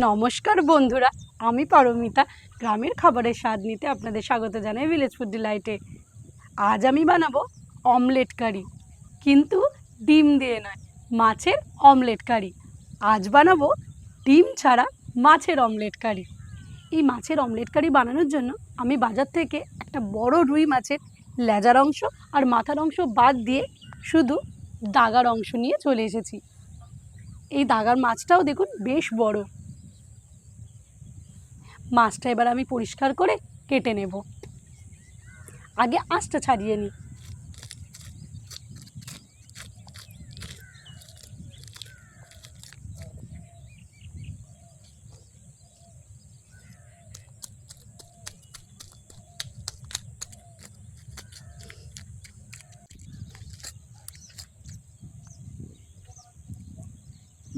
নমস্কার বন্ধুরা, আমি পারমিতা। গ্রামের খাবারের স্বাদ নিতে আপনাদের স্বাগত জানাই ভিলেজ ফুড ডিলাইটে। আজ আমি বানাবো অমলেট কারি, কিন্তু ডিম দিয়ে নয়, মাছের অমলেট কারি। আজ বানাবো ডিম ছাড়া মাছের অমলেট কারি। এই মাছের অমলেট কারি বানানোর জন্য আমি বাজার থেকে একটা বড় রুই মাছের লেজার অংশ আর মাথার অংশ বাদ দিয়ে শুধু দাগার অংশ নিয়ে চলে এসেছি। এই দাগার মাছটাও দেখুন বেশ বড়। মাছটা এবার আমি পরিষ্কার করে কেটে নেব। আগে আঁশটা ছাড়িয়ে নিই।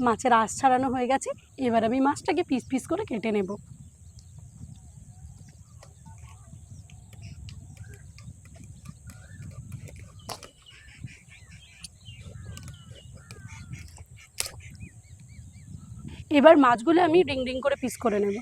মাছের আঁশ ছাড়ানো হয়ে গেছে। এবার আমি মাছটাকে পিস পিস করে কেটে নেব। এবার মাছগুলো আমি রিং রিং করে পিস করে নেব।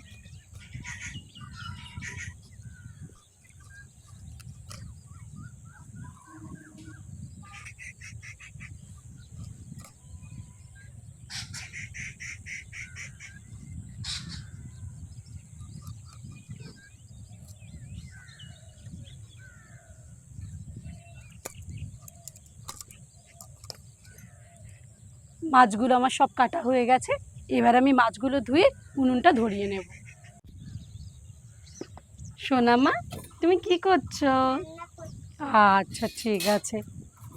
মাছগুলো আমার সব কাটা হয়ে গেছে। এবার আমি মাছগুলো ধুয়ে উনুনটা ধরিয়ে নেব। সোনামা, তুমি কি করছো? আচ্ছা, ঠিক আছে।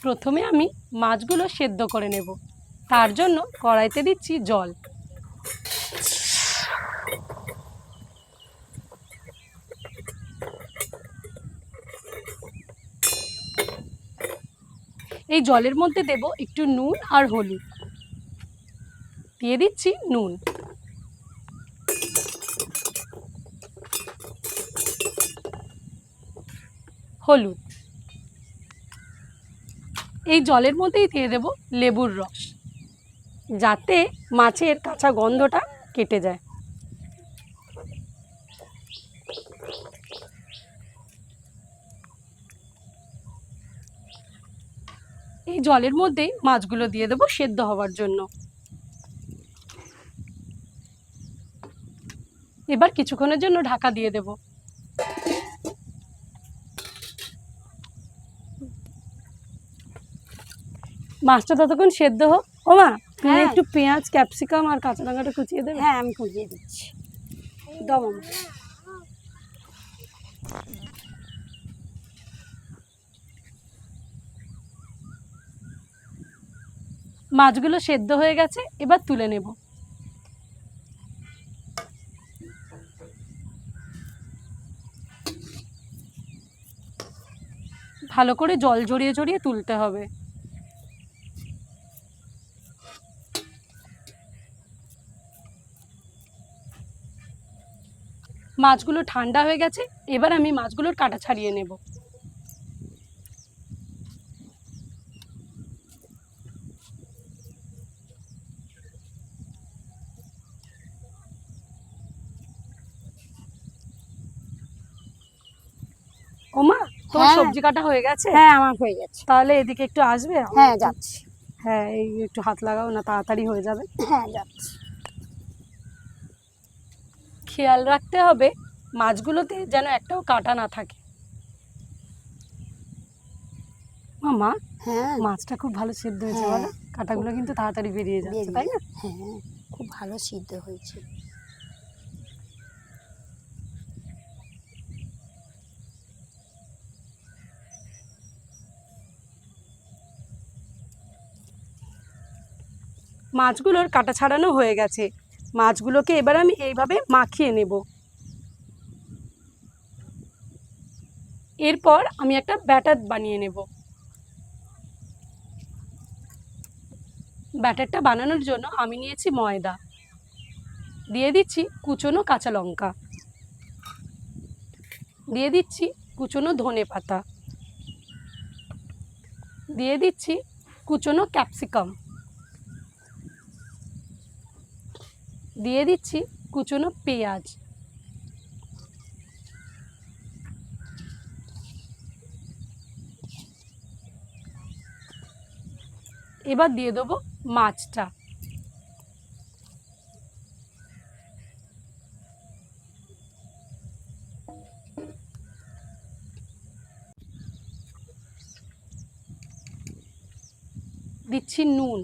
প্রথমে আমি মাছগুলো সেদ্ধ করে নেব। তার জন্য কড়াইতে দিচ্ছি জল। এই জলের মধ্যে দেব একটু নুন আর হলুদ। দিয়ে দিচ্ছি নুন, হলুদ। এই জলের মধ্যেই দিয়ে দেব লেবুর রস, যাতে মাছের কাঁচা গন্ধটা কেটে যায়। এই জলের মধ্যেই মাছগুলো দিয়ে দেব সেদ্ধ হওয়ার জন্য। এবার কিছুক্ষণের জন্য ঢাকা দিয়ে দেব। মাছটা ততক্ষণ সেদ্ধ হোক। ও মা, তুমি একটু পেঁয়াজ, ক্যাপসিকাম আর কাঁচা লঙ্কাটা কুচিয়ে দেবে? হ্যাঁ, আমি কুচিয়ে দিচ্ছি। দাও মামা। মাছগুলো সেদ্ধ হয়ে গেছে, এবার তুলে নেব। ভালো করে জল ঝরিয়ে ঝরিয়ে তুলতে হবে। মাছগুলো ঠান্ডা হয়ে গেছে। এবার আমি মাছগুলোর কাঁটা ছাড়িয়ে নেব। ওমা, তোমার সবজি কাটা হয়ে গেছে? হ্যাঁ, আমার হয়ে গেছে। তাহলে এদিকে একটু আসবে? হ্যাঁ, যাচ্ছি। হ্যাঁ, এই একটু হাত লাগাও না, তাড়াতাড়ি হয়ে যাবে। হ্যাঁ, যাচ্ছি। খেয়াল রাখতে হবে মাছগুলোতে যেন একটাও কাঁটা না থাকে। মামা, হ্যাঁ, মাছটা খুব ভালো সিদ্ধ হয়েছে হ্যাঁ, বলো? কাঁটাগুলো কিন্তু তাড়াতাড়ি বেরিয়ে যাচ্ছে, তাই না? হ্যাঁ, খুব ভালো সিদ্ধ হয়েছে। মাছগুলোর কাঁটা ছাড়ানো হয়ে গেছে। মাছগুলোকে এবার আমি এইভাবে মাখিয়ে নেব। এরপর আমি একটা ব্যাটার বানিয়ে নেব। ব্যাটারটা বানানোর জন্য আমি নিয়েছি ময়দা। দিয়ে দিচ্ছি কুচনো কাঁচা লঙ্কা, দিয়ে দিচ্ছি কুচনো ধনে পাতা, দিয়ে দিচ্ছি কুচনো ক্যাপসিকাম, দিয়ে দিচ্ছি কুচনো পেঁয়াজ, এবার দিয়ে দেবো মাছটা। দিচ্ছি নুন,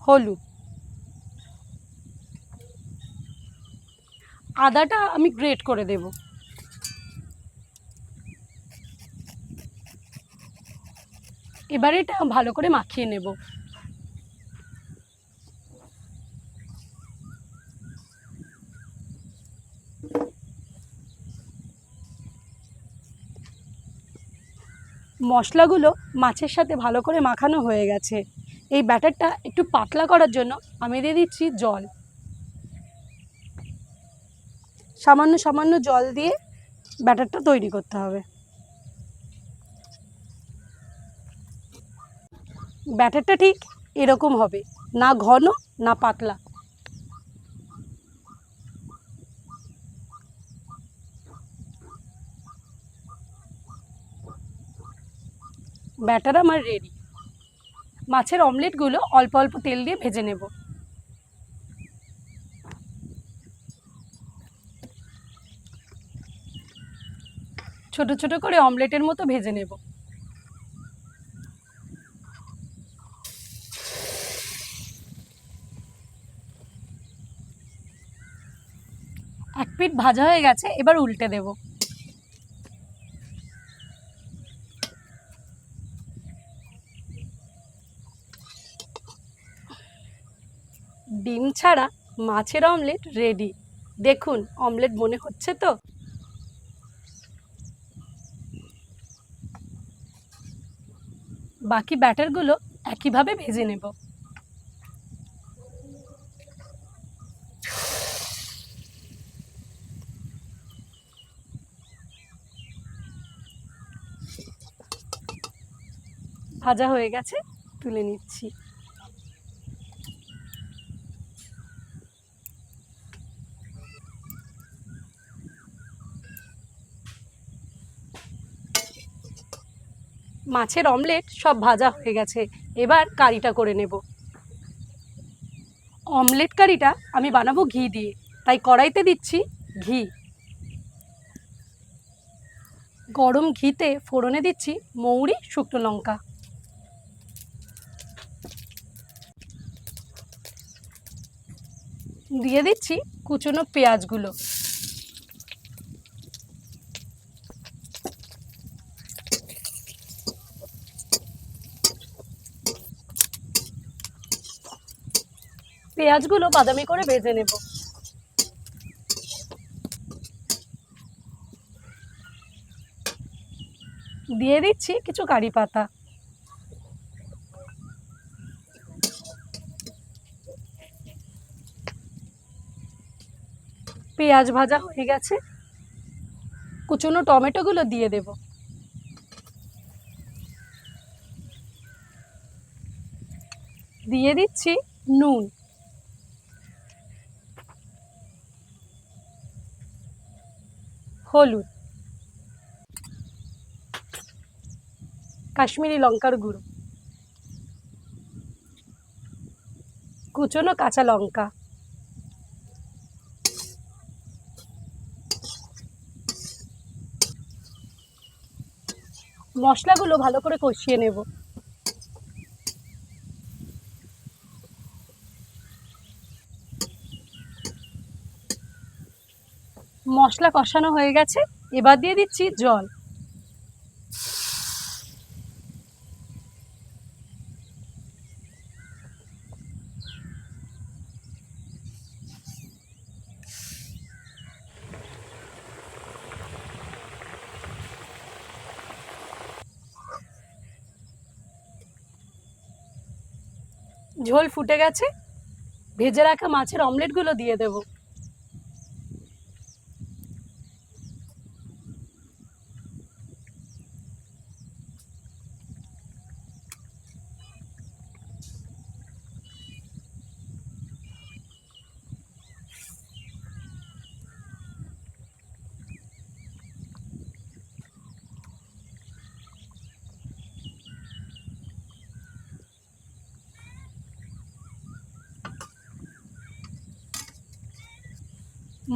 হলুদ, আদাটা আমি গ্রেট করে দেব। এবার এটা ভালো করে মাখিয়ে নেব। মশলাগুলো মাছের সাথে ভালো করে মাখানো হয়ে গেছে। এই ব্যাটারটা একটু পাতলা করার জন্য আমি দিয়ে দিচ্ছি জল। সামান্য সামান্য জল দিয়ে ব্যাটারটা তৈরি করতে হবে। ব্যাটারটা ঠিক এরকম হবে, না ঘন না পাতলা। ব্যাটার আমার রেডি। মাছের অমলেটগুলো অল্প অল্প তেল দিয়ে ভেজে নেব। ছোট ছোট করে অমলেটের মতো ভেজে নেব। এক পিঠ ভাজা হয়ে গেছে, এবার উল্টে দেব। ডিম ছাড়া মাছের অমলেট রেডি। দেখুন অমলেট মনে হচ্ছে তো। বাকি ব্যাটারগুলো একইভাবে ভেজে নেব। ভাজা হয়ে গেছে, তুলে নিচ্ছি। মাছের অমলেট সব ভাজা হয়ে গেছে, এবার কারিটা করে নেব। অমলেট কারিটা আমি বানাবো ঘি দিয়ে, তাই কড়াইতে দিচ্ছি ঘি। গরম ঘিতে ফোড়নে দিচ্ছি মৌরি, শুকনো লঙ্কা। দিয়ে দিচ্ছি কুচনো পেঁয়াজগুলো। পেঁয়াজগুলো বাদামি করে ভেজে নেব। দিয়ে দিচ্ছি কিছু কারি পাতা। পেঁয়াজ ভাজা হয়ে গেছে, কুচনো টমেটোগুলো দিয়ে দেব। দিয়ে দিচ্ছি নুন, হলুদ, কাশ্মীরি লঙ্কার গুঁড়ো, কুচনো কাঁচা লঙ্কা, মশলাগুলো ভালো করে কষিয়ে নেব। মশলা কষানো হয়ে গেছে, এবার দিয়ে দিচ্ছি জল। ঝোল ফুটে গেছে, ভেজে রাখা মাছের অমলেটগুলো দিয়ে দেব।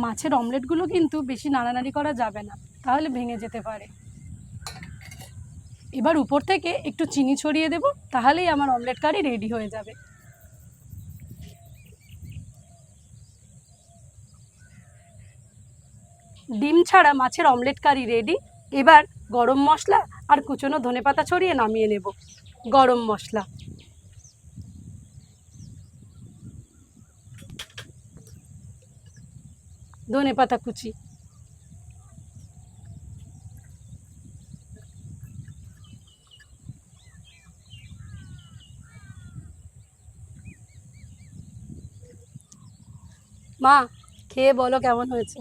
মাছের অমলেটগুলো কিন্তু বেশি নাড়ানাড়ি করা যাবে না, তাহলে ভেঙে যেতে পারে। এবার উপর থেকে একটু চিনি ছড়িয়ে দেব, তাহলেই আমার অমলেট কারি রেডি হয়ে যাবে। ডিম ছাড়া মাছের অমলেট কারি রেডি। এবার গরম মশলা আর কুচনো ধনেপাতা ছড়িয়ে নামিয়ে নেব। গরম মশলা, ধনেপাতা কুচি, মা খেয়ে বলো কেমন হয়েছে।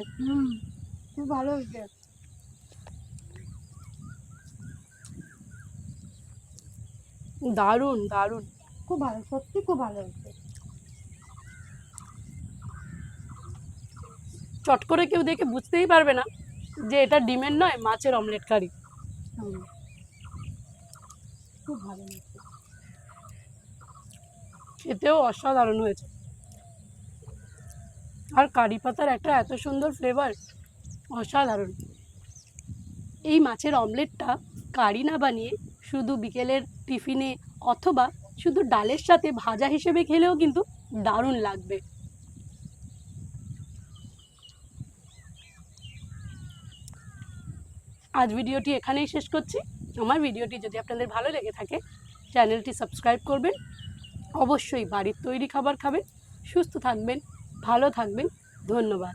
খুব ভালো হয়েছে। দারুণ দারুণ, খুব ভালো, সত্যি খুব ভালো হয়েছে। চট করে কেউ দেখে বুঝতেই পারবে না যে এটা ডিমের নয়, মাছের অমলেট কারি। খুব ভালো হয়েছে। খেতেও অসাধারণ হয়েছে। আর কারি পাতার একটা এত সুন্দর ফ্লেভার, অসাধারণ। এই মাছের অমলেটটা কারি না বানিয়ে শুধু বিকেলের টিফিনে অথবা শুধু ডালের সাথে ভাজা হিসেবে খেলেও কিন্তু দারুণ লাগবে। আজ ভিডিওটি এখানেই শেষ করছি। আমার ভিডিওটি যদি আপনাদের ভালো লেগে থাকে, চ্যানেলটি সাবস্ক্রাইব করবেন। অবশ্যই বাড়ির তৈরি খাবার খাবেন, সুস্থ থাকবেন, ভালো থাকবেন। ধন্যবাদ।